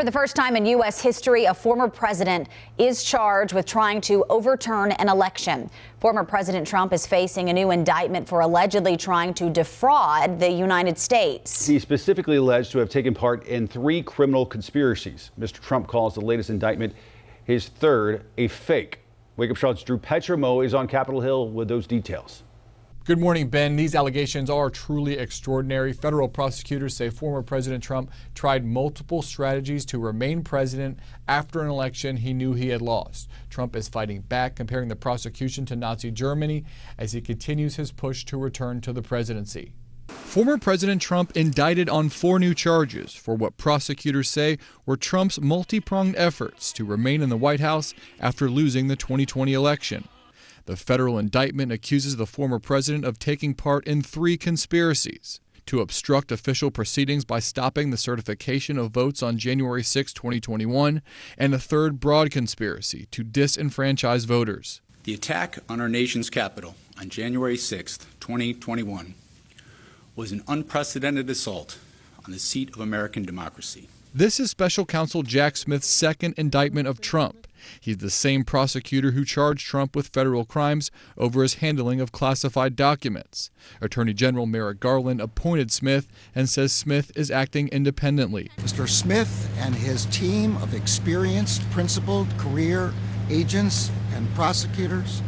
For the first time in U.S. history, a former president is charged with trying to overturn an election. Former President Trump is facing a new indictment for allegedly trying to defraud the United States. He's specifically alleged to have taken part in 3 criminal conspiracies. Mr. Trump calls the latest indictment, his third, a fake. Wake Up Charlotte's Drew Petromo is on Capitol Hill with those details. Good morning, Ben. These allegations are truly extraordinary. Federal prosecutors say former President Trump tried multiple strategies to remain president after an election he knew he had lost. Trump is fighting back, comparing the prosecution to Nazi Germany as he continues his push to return to the presidency. Former President Trump indicted on 4 new charges for what prosecutors say were Trump's multi-pronged efforts to remain in the White House after losing the 2020 election. The federal indictment accuses the former president of taking part in 3 conspiracies: to obstruct official proceedings by stopping the certification of votes on January 6, 2021, and a third broad conspiracy to disenfranchise voters. The attack on our nation's capital on January 6, 2021, was an unprecedented assault on the seat of American democracy. This is Special Counsel Jack Smith's second indictment of Trump. He's the same prosecutor who charged Trump with federal crimes over his handling of classified documents. Attorney General Merrick Garland appointed Smith and says Smith is acting independently. Mr. Smith and his team of experienced, principled career agents and prosecutors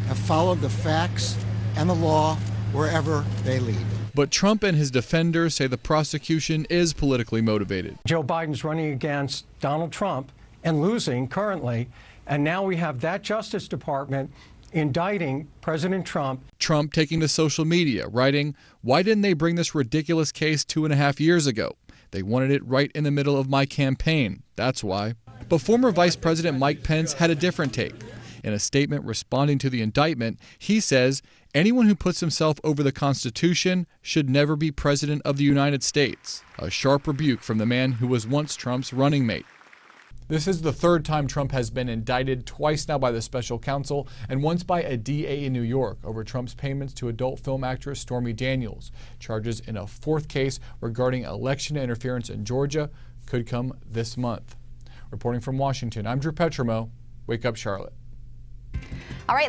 have followed the facts and the law wherever they lead. But Trump and his defenders say the prosecution is politically motivated. Joe Biden's running against Donald Trump and losing currently, and now we have that Justice Department indicting President Trump. Trump taking to social media, writing, "Why didn't they bring this ridiculous case 2.5 years ago? They wanted it right in the middle of my campaign. That's why." But former Vice President Mike Pence had a different take. In a statement responding to the indictment, he says anyone who puts himself over the Constitution should never be president of the United States. A sharp rebuke from the man who was once Trump's running mate. This is the 3rd time Trump has been indicted, twice now by the special counsel and once by a DA in New York over Trump's payments to adult film actress Stormy Daniels. Charges in a 4th case regarding election interference in Georgia could come this month. Reporting from Washington, I'm Drew Petromo. Wake Up Charlotte. All right.